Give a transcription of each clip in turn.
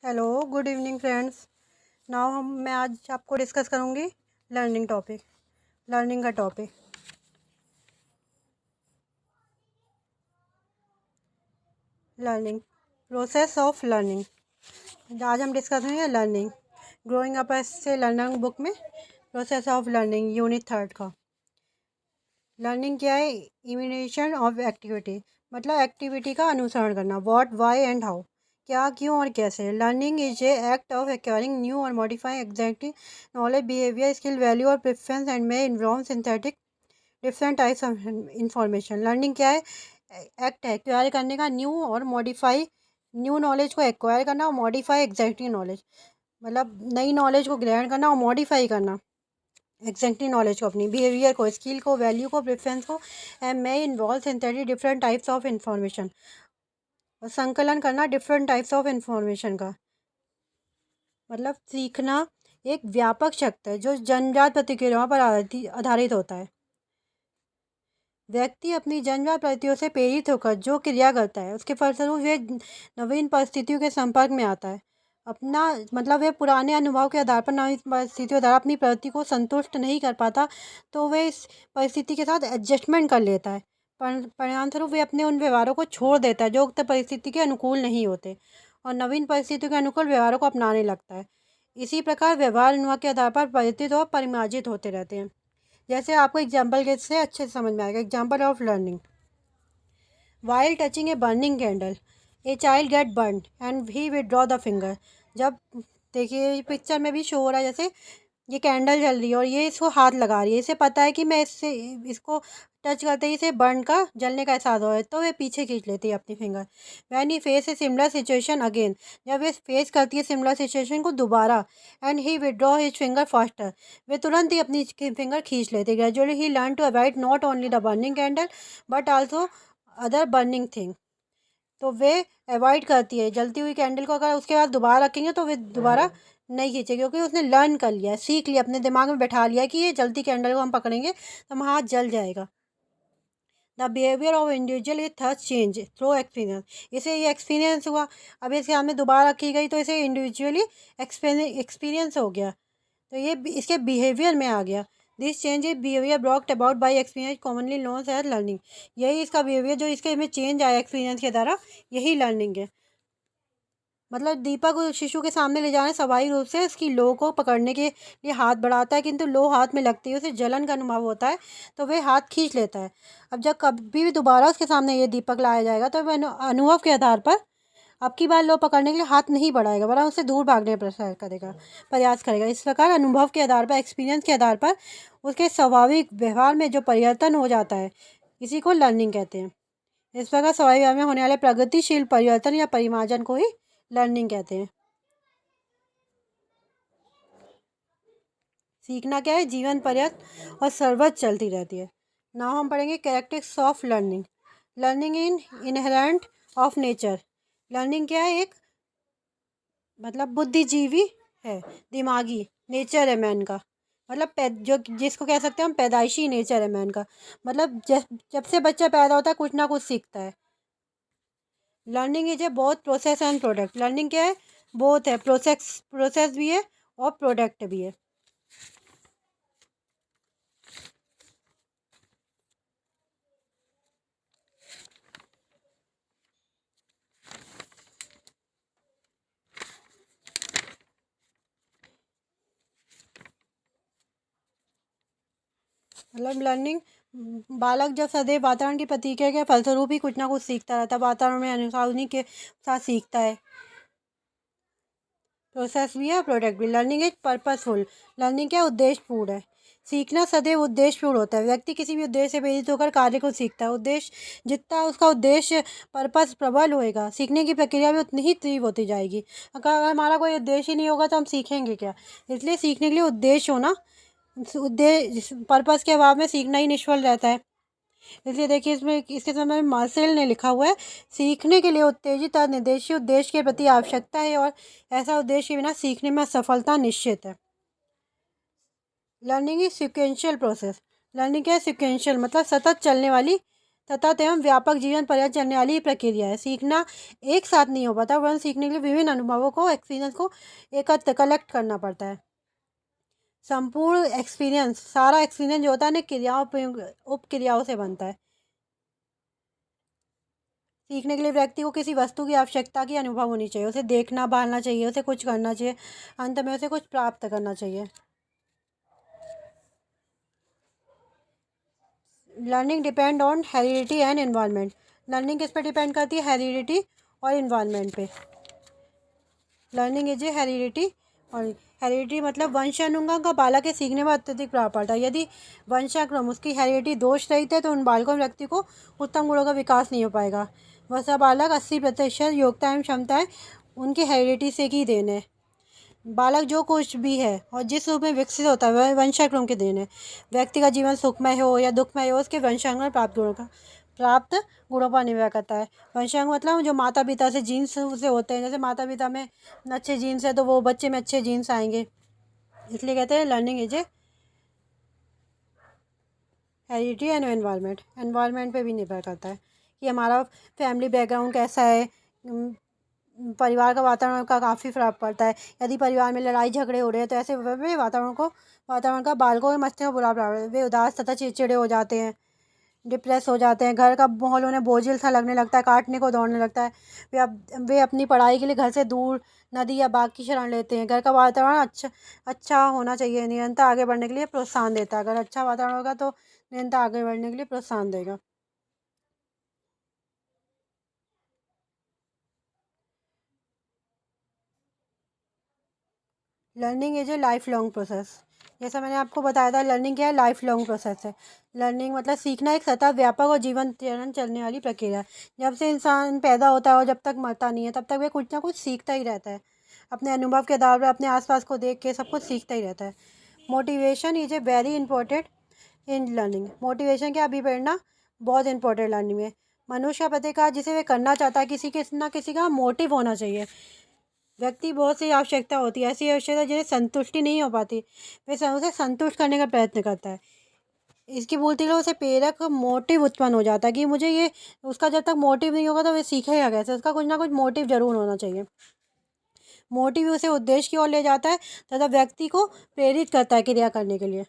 Hello, good evening friends. मैं आज आपको डिस्कस करूँगी लर्निंग का topic. Learning, process of learning. आज हम डिस्कस करेंगे लर्निंग ग्रोइंग अप से लर्निंग बुक में प्रोसेस ऑफ लर्निंग यूनिट 3 का। लर्निंग क्या है? इमिटेशन ऑफ एक्टिविटी, मतलब एक्टिविटी का अनुसरण करना। व्हाट, वाई एंड हाउ, क्या, क्यों और कैसे। Learning is a act of acquiring new और modifying exacting knowledge, behaviour, skill, value और preference and may involve synthetic different types of information. Learning क्या है? एक्ट है एक्वायर करने का, न्यू और मॉडिफाई, न्यू नॉलेज को एक्वायर करना और मॉडिफाई एग्जैक्टिंग नॉलेज, मतलब नई नॉलेज को ग्रहण करना और मॉडिफाई करना एग्जैक्टिंग नॉलेज को, अपनी बिहेवियर को, स्किल को, वैल्यू को, प्रेफरेंस को, and may involve synthetic different types of information, और संकलन करना डिफरेंट टाइप्स ऑफ इंफॉर्मेशन का। मतलब सीखना एक व्यापक शब्द है जो जन्मजात प्रतिक्रियाओं पर आधारित होता है। व्यक्ति अपनी जन्मजात प्रवृत्तियों से प्रेरित होकर जो क्रिया करता है उसके फलस्वरूप वह नवीन परिस्थितियों के संपर्क में आता है। अपना मतलब वह पुराने अनुभव के आधार पर नवीन परिस्थितियों द्वारा अपनी प्रवृत्ति को संतुष्ट नहीं कर पाता, तो वह इस परिस्थिति के साथ एडजस्टमेंट कर लेता है। परिणामस्वरूप वह अपने उन व्यवहारों को छोड़ देता है जो उक्त परिस्थिति के अनुकूल नहीं होते, और नवीन परिस्थितियों के अनुकूल व्यवहारों को अपनाने लगता है। इसी प्रकार व्यवहार अनुभव के आधार पर परिवर्तित और परिमार्जित होते रहते हैं। जैसे आपको एग्जाम्पल के से अच्छे से समझ में आएगा। Example of learning: while touching a burning candle, a child gate burn and he withdraw the finger. जब देखिए पिक्चर में भी शो हो रहा है, जैसे ये कैंडल जल रही है और ये इसको हाथ लगा रही है, इसे पता है कि मैं इससे इसको टच करते ही इसे बर्न का, जलने का एहसास हो रहा है, तो वे पीछे खींच लेती है अपनी finger. When he face a similar situation again, जब वे फेस करती है सिमिलर सिचुएशन को दोबारा, and he withdraw his finger faster, वे तुरंत ही अपनी फिंगर खींच लेते। Gradually he learn to avoid not only the burning candle but also other burning thing. तो वे अवॉइड करती है जलती हुई कैंडल को, अगर उसके बाद दोबारा रखेंगे तो वे दोबारा नहीं खींचे, क्योंकि उसने लर्न कर लिया है, सीख लिया, अपने दिमाग में बैठा लिया है कि ये जलती कैंडल को हम पकड़ेंगे तो हम हाथ जल जाएगा। The behaviour of individual is thus change through experience, इसे ये एक्सपीरियंस हुआ, अब इसके सामने दोबारा रखी गई तो इसे इंडिविजुअली एक्सपीरियंस हो गया, तो ये इसके बिहेवियर में आ गया। This change is behaviour brought about by experience commonly known as learning, यही इसका बिहेवियर जो इसके में चेंज आया एक्सपीरियंस के द्वारा, यही लर्निंग है। मतलब दीपक उस शिशु के सामने ले जाने स्वाभाविक रूप से उसकी लो को पकड़ने के लिए हाथ बढ़ाता है, किंतु लो हाथ में लगती है उसे जलन का अनुभव होता है, तो वह हाथ खींच लेता है। अब जब कभी भी दोबारा उसके सामने ये दीपक लाया जाएगा तो वह अनुभव के आधार पर अब की बार लो पकड़ने के लिए हाथ नहीं बढ़ाएगा, वरना उससे दूर भागने का प्रयास करेगा। इस प्रकार अनुभव के आधार पर, एक्सपीरियंस के आधार पर उसके स्वाभाविक व्यवहार में जो परिवर्तन हो जाता है, इसी को लर्निंग कहते हैं। इस प्रकार स्वाभाविक व्यवहार में होने वाले प्रगतिशील परिवर्तन या परिमार्जन को ही लर्निंग कहते हैं। सीखना क्या है? जीवन पर्यंत और सर्वत्र चलती रहती है। नाउ हम पढ़ेंगे characteristics of learning. Learning in inherent of nature, learning क्या है? एक मतलब बुद्धिजीवी है, दिमागी नेचर है मैन का, मतलब जो जिसको कह सकते हैं हम पैदाइशी नेचर है मैन का, मतलब जब से बच्चा पैदा होता है कुछ ना कुछ सीखता है। Learning is A both process and product, learning क्या है? बोथ है, प्रोसेस भी है और प्रोडक्ट भी है। मतलब लर्निंग, बालक जब सदैव वातावरण की प्रतिक्रिया के फलस्वरूप ही कुछ ना कुछ सीखता रहता है, वातावरण में अनुसार उन्हीं के साथ सीखता है। प्रोसेस भी है, प्रोडक्ट भी। लर्निंग इज पर्पसफुल, लर्निंग क्या? उद्देश्यपूर्ण है। सीखना सदैव उद्देश्यपूर्ण होता है, व्यक्ति किसी भी उद्देश्य से प्रेरित होकर कार्य को सीखता है। उद्देश्य जितना उसका उद्देश्य पर्पस प्रबल होएगा, सीखने की प्रक्रिया भी उतनी ही तीव्र होती जाएगी। अगर हमारा कोई उद्देश्य ही नहीं होगा तो हम सीखेंगे क्या? इसलिए सीखने के लिए उद्देश्य होना, उद्देश्य पर्पस के अभाव में सीखना ही निष्फल रहता है। इसलिए देखिए इसमें इसके समय में मार्सेल ने लिखा हुआ है, सीखने के लिए उत्तेजित और निर्देशित उद्देश्य के प्रति आवश्यकता है, और ऐसा उद्देश्य के बिना सीखने में सफलता निश्चित है। Learning is sequential process, learning क्या है? सिक्वेंशियल मतलब सतत चलने वाली सतत एवं व्यापक जीवन पर्यंत चलने वाली ही प्रक्रिया है। सीखना एक साथ नहीं हो पाता, वरन सीखने के लिए विभिन्न अनुभवों को, एक्सपीरियंस को एकत्र कलेक्ट करना पड़ता है। संपूर्ण एक्सपीरियंस, सारा एक्सपीरियंस जो होता है ना, क्रियाओं उपक्रियाओं से बनता है। सीखने के लिए व्यक्ति को किसी वस्तु की आवश्यकता की अनुभव होनी चाहिए, उसे देखना, भालना चाहिए, उसे कुछ करना चाहिए, अंत में उसे कुछ प्राप्त करना चाहिए। Learning depend on heredity and environment. Learning किस पे डिपेंड करती है? हेरिडिटी और इन्वायरमेंट पे। लर्निंग इज ए हेरिडिटी, और हेरिडिटी मतलब वंशानुगम का बालक के सीखने में अत्यधिक प्रभाव पड़ता है। यदि वंशाक्रम उसकी हेरिडिटी दोष रहित है तो उन बालकों व्यक्ति को उत्तम गुणों का विकास नहीं हो पाएगा। वह बालक 80% योग्यता एवं क्षमताएं उनकी हेरिडिटी से ही देन है। बालक जो कुछ भी है और जिस रूप में विकसित होता है वह वंशाक्रम के देन है। व्यक्ति का जीवन सुखमय हो या दुखमय हो, उसके वंशांग प्राप्त गुणों पर निर्भर करता है। वंशांग मतलब जो माता पिता से जीन्स से होते हैं, जैसे माता पिता में अच्छे जीन्स है तो वो बच्चे में अच्छे जीन्स आएंगे, इसलिए कहते हैं learning is A heredity and environment. Environment पे भी निर्भर करता है कि हमारा फैमिली बैकग्राउंड कैसा है, परिवार का वातावरण का काफ़ी फर्क पड़ता है। यदि परिवार में लड़ाई झगड़े हो रहे हैं तो ऐसे में वातावरण का बालकों के मस्तिष्क में बुरा प्रभाव, वे उदास तथा चिड़चिड़े हो जाते हैं, डिप्रेस हो जाते हैं, घर का माहौल उन्हें बोझिल सा लगने लगता है, काटने को दौड़ने लगता है। वे अपनी पढ़ाई के लिए घर से दूर नदी या बाग की शरण लेते हैं। घर का वातावरण अच्छा होना चाहिए, निरंतर आगे बढ़ने के लिए प्रोत्साहन देता है। अगर अच्छा वातावरण होगा तो निरंतर आगे बढ़ने के लिए प्रोत्साहन देगा। Learning is A life long process. जैसा मैंने आपको बताया था, लर्निंग क्या है? लाइफ लॉन्ग प्रोसेस है। लर्निंग मतलब सीखना एक सतत, व्यापक और जीवन चरण चलने वाली प्रक्रिया है। जब से इंसान पैदा होता है और जब तक मरता नहीं है तब तक वह कुछ ना कुछ सीखता ही रहता है। अपने अनुभव के आधार पर अपने आसपास को देख के सब कुछ सीखता ही रहता है। Motivation is a very important in learning. Motivation क्या? अभिप्रेरणा बहुत इंपॉर्टेंट लर्निंग में। मनुष्य का प्रतिकार जिसे वे करना चाहता है, किसी के ना किसी का मोटिव होना चाहिए। व्यक्ति बहुत सी आवश्यकता होती है, ऐसी आवश्यकता जिन्हें संतुष्टि नहीं हो पाती, वे उसे संतुष्ट करने का प्रयत्न करता है। इसकी पूर्ति के लिए उसे प्रेरक मोटिव उत्पन्न हो जाता है कि मुझे ये, उसका जब तक मोटिव नहीं होगा तो वह सीखेगा कैसे? उसका कुछ ना कुछ मोटिव जरूर होना चाहिए। मोटिव उसे उद्देश्य की ओर ले जाता है तथा व्यक्ति को प्रेरित करता है क्रिया करने के लिए।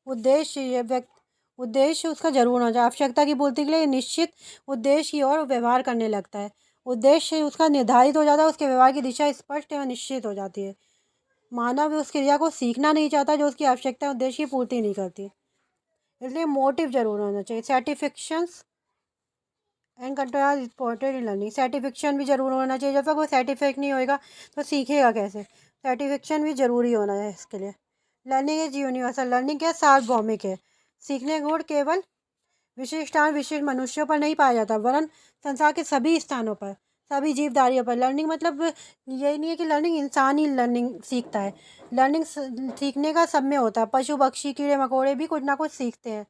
उद्देश्य उसका जरूर होना चाहिए। आवश्यकता की पूर्ति के लिए निश्चित उद्देश्य की ओर व्यवहार करने लगता है। उद्देश्य उसका निर्धारित हो जाता है, उसके व्यवहार की दिशा स्पष्ट एवं निश्चित हो जाती है। मानव उस क्रिया को सीखना नहीं चाहता जो उसकी आवश्यकता उद्देश्य की पूर्ति नहीं करती, इसलिए मोटिव जरूर होना चाहिए। Certifications and control reported in learning. Certification भी जरूर होना चाहिए। जब तक वो सर्टिफिकेट नहीं होएगा तो सीखेगा कैसे? सर्टिफिकेशन भी जरूरी होना है इसके लिए। Learning is universal. लर्निंग क्या? सार्वभौमिक है। सीखने गुण केवल विशिष्ट मनुष्यों पर नहीं पाया जाता, वरन संसार के सभी स्थानों पर, सभी जीवधारियों पर। लर्निंग मतलब यही नहीं है कि लर्निंग इंसान ही लर्निंग सीखता है। लर्निंग सीखने का सब में होता है। पशु पक्षी कीड़े मकोड़े भी कुछ ना कुछ सीखते हैं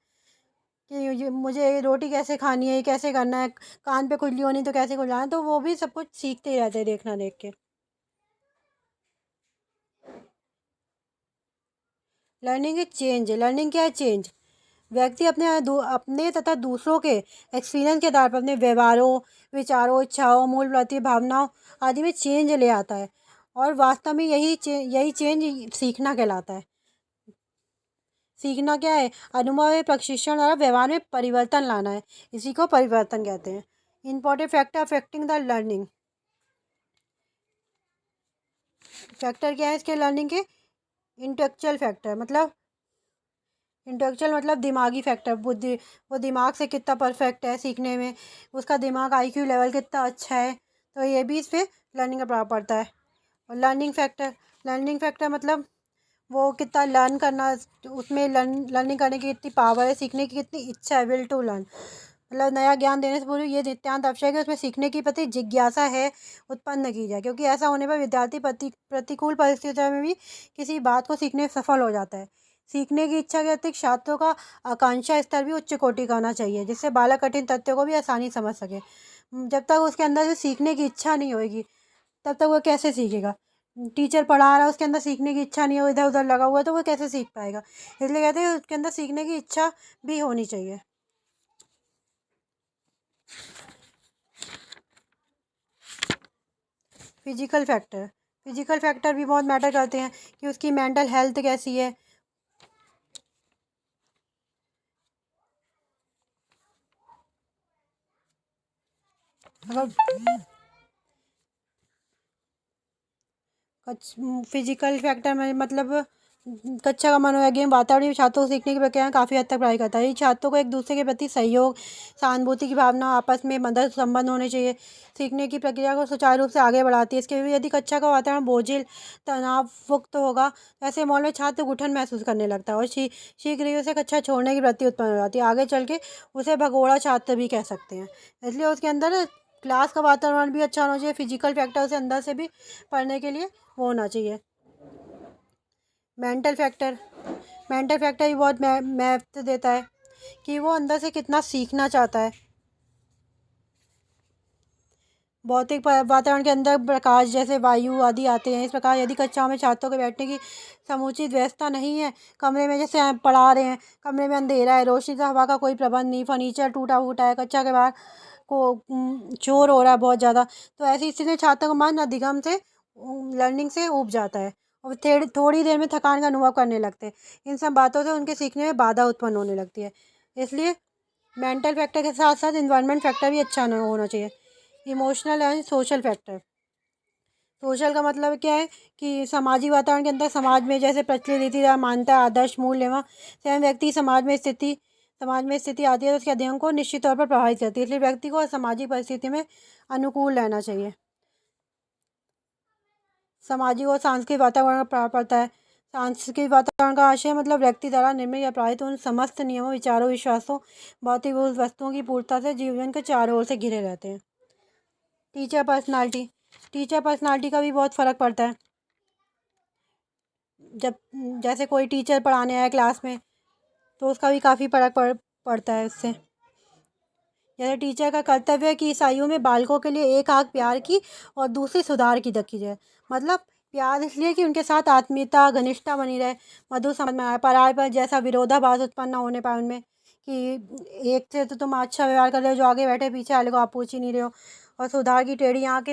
कि मुझे रोटी कैसे खानी है, कैसे करना है, कान पे खुजली होनी तो कैसे खुजाना है, तो वो भी सब कुछ सीखते ही रहते हैं देखना देख के। Learning is change. लर्निंग क्या है? चेंज। व्यक्ति अपने तथा दूसरों के एक्सपीरियंस के आधार पर अपने व्यवहारों, विचारों, इच्छाओं, मूल प्रति भावनाओं आदि में चेंज ले आता है, और वास्तव में यही चेंज सीखना कहलाता है। सीखना क्या है? अनुभव या प्रशिक्षण द्वारा व्यवहार में परिवर्तन लाना है, इसी को परिवर्तन कहते हैं। Important factor affecting the learning. Factor क्या है इसके लर्निंग के? इंटेलेक्चुअल फैक्टर मतलब, इंटेलेक्चुअल मतलब दिमागी फैक्टर, बुद्धि, वो दिमाग से कितना परफेक्ट है सीखने में, उसका दिमाग आईक्यू लेवल कितना अच्छा है, तो ये भी इस पर लर्निंग का प्रभाव पड़ता है। और लर्निंग फैक्टर मतलब वो कितना लर्न करना, उसमें लर्निंग करने की कितनी पावर है, सीखने की कितनी इच्छा है, विल टू लर्न। मतलब नया ज्ञान देने से पूर्व ये नित्यांत आवश्यक है उसमें सीखने की प्रति जिज्ञासा है उत्पन्न की जाए, क्योंकि ऐसा होने पर विद्यार्थी प्रतिकूल परिस्थितियों में भी किसी बात को सीखने में सफल हो जाता है। सीखने की इच्छा के अतिरिक्त छात्रों का आकांक्षा स्तर भी उच्च कोटि का होना चाहिए, जिससे बालक कठिन तथ्यों को भी आसानी समझ सके। जब तक उसके अंदर से सीखने की इच्छा नहीं होगी तब तक वो कैसे सीखेगा? टीचर पढ़ा रहा है, उसके अंदर सीखने की इच्छा नहीं हो, इधर उधर लगा हुआ है, तो वो कैसे सीख पाएगा? इसलिए कहते हैं उसके अंदर सीखने की इच्छा भी होनी चाहिए। फिजिकल फैक्टर भी बहुत मैटर करते हैं कि उसकी मेंटल हेल्थ कैसी है। अगर फिजिकल फैक्टर में मतलब कक्षा का मनोवैज्ञानिक वातावरण भी छात्रों को सीखने की प्रक्रिया में काफ़ी हद तक पढ़ाई करता है। ये छात्रों को एक दूसरे के प्रति सहयोग, सहानुभूति की भावना, आपस में मदद संबंध होने चाहिए, सीखने की प्रक्रिया को सुचारू रूप से आगे बढ़ाती है। इसके भी यदि कक्षा का वातावरण बोझिल, तनाव मुक्त होगा, तो ऐसे माहौल में छात्र घुटन महसूस करने लगता है और शीघ्र ही उसे कक्षा छोड़ने की वृत्ति उत्पन्न हो जाती है। आगे चल के उसे भगोड़ा छात्र भी कह सकते हैं। इसलिए उसके अंदर क्लास का वातावरण भी अच्छा होना चाहिए। फिजिकल फैक्टर उसे अंदर से भी पढ़ने के लिए वो होना चाहिए। मेंटल फैक्टर भी बहुत महत्व देता है कि वो अंदर से कितना सीखना चाहता है। भौतिक वातावरण के अंदर प्रकाश जैसे वायु आदि आते हैं। इस प्रकार यदि कक्षाओं में छात्रों के बैठने की समुचित व्यवस्था नहीं है, कमरे में जैसे आप पढ़ा रहे हैं, कमरे में अंधेरा है, रोशनी से हवा का कोई प्रबंध नहीं, फर्नीचर टूटा फूटा है, कक्षा के बाहर को शोर हो रहा है बहुत ज़्यादा, तो ऐसी स्थिति में छात्रों का मन अधिगम से लर्निंग से ऊब जाता है और थोड़ी देर में थकान का अनुभव करने लगते हैं। इन सब बातों से उनके सीखने में बाधा उत्पन्न होने लगती है। इसलिए मेंटल फैक्टर के साथ साथ इन्वायरमेंट फैक्टर भी अच्छा होना चाहिए। Emotional and social factor. Social का मतलब क्या है कि सामाजिक वातावरण के अंदर समाज में जैसे प्रचलित रीति मान्यता, आदर्श, मूल्य एवं स्वयं व्यक्ति समाज में स्थिति आती है तो उसके अध्ययन को निश्चित तौर पर प्रभावित करती है। इसलिए व्यक्ति को सामाजिक परिस्थिति में अनुकूल रहना चाहिए। सामाजिक और सांस्कृतिक वातावरण का प्रभाव पड़ता है। सांस्कृतिक वातावरण का आशय मतलब व्यक्ति द्वारा निर्मित या प्रभावित उन समस्त नियमों, विचारों, विश्वासों, भौतिक वस्तुओं की पूर्णता से जीवन के चारों ओर से घिरे रहते हैं। टीचर पर्सनालिटी का भी बहुत फ़र्क पड़ता है। जब जैसे कोई टीचर पढ़ाने आया क्लास में तो उसका भी काफ़ी फ़र्क पड़ता है उससे। जैसे टीचर का कर्तव्य है कि ईसाइयों में बालकों के लिए एक आंख प्यार की और दूसरी सुधार की रखी जाए। मतलब प्यार इसलिए कि उनके साथ आत्मीयता, घनिष्ठता बनी रहे, मधुर समझ में आए, पराये पर जैसा विरोधाभास उत्पन्न ना होने पाए उनमें, कि एक से तो तुम अच्छा व्यवहार कर रहे हो, जो आगे बैठे पीछे वाले को आप पूछ ही नहीं रहे हो। और सुधार की टेढ़ी आंख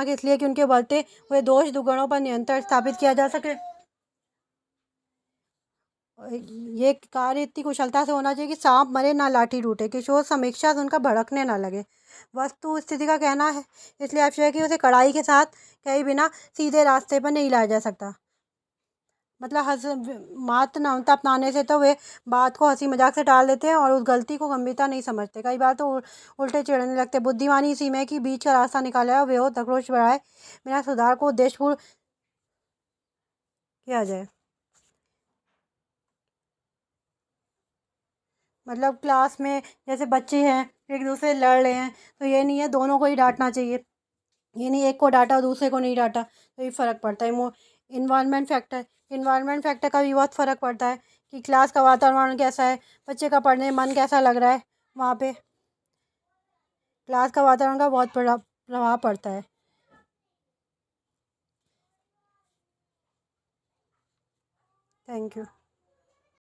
इसलिए कि उनके बढ़ते हुए दोष दुर्गुणों पर नियंत्रण स्थापित किया जा सके। ये कार्य इतनी कुशलता से होना चाहिए कि सांप मरे ना लाठी टूटे, किशोर समीक्षा से उनका भड़कने ना लगे। वस्तु स्थिति का कहना है इसलिए आवश्यक है कि उसे कड़ाई के साथ कहीं बिना सीधे रास्ते पर नहीं लाया जा सकता। मतलब मात्र नम्रता अपनाने से तो वे बात को हंसी मजाक से टाल देते हैं और उस गलती को गंभीरता नहीं समझते। कई बार तो उल्टे चिढ़ने लगते। बुद्धिमानी इसी में कि बीच का रास्ता निकाला है और विरोध आक्रोश बढ़ाए बिना सुधार को उद्देश्यपूर्ण किया जाए। मतलब क्लास में जैसे बच्चे हैं एक दूसरे से लड़ रहे हैं तो ये नहीं है दोनों को ही डांटना चाहिए। ये नहीं एक को डांटा और दूसरे को नहीं डांटा, तो ये फ़र्क पड़ता है। इन्वायरमेंट फैक्टर का भी बहुत फ़र्क पड़ता है कि क्लास का वातावरण कैसा है, बच्चे का पढ़ने में मन कैसा लग रहा है वहाँ पे। क्लास का वातावरण का बहुत बड़ा प्रभाव पड़ता है। Thank you.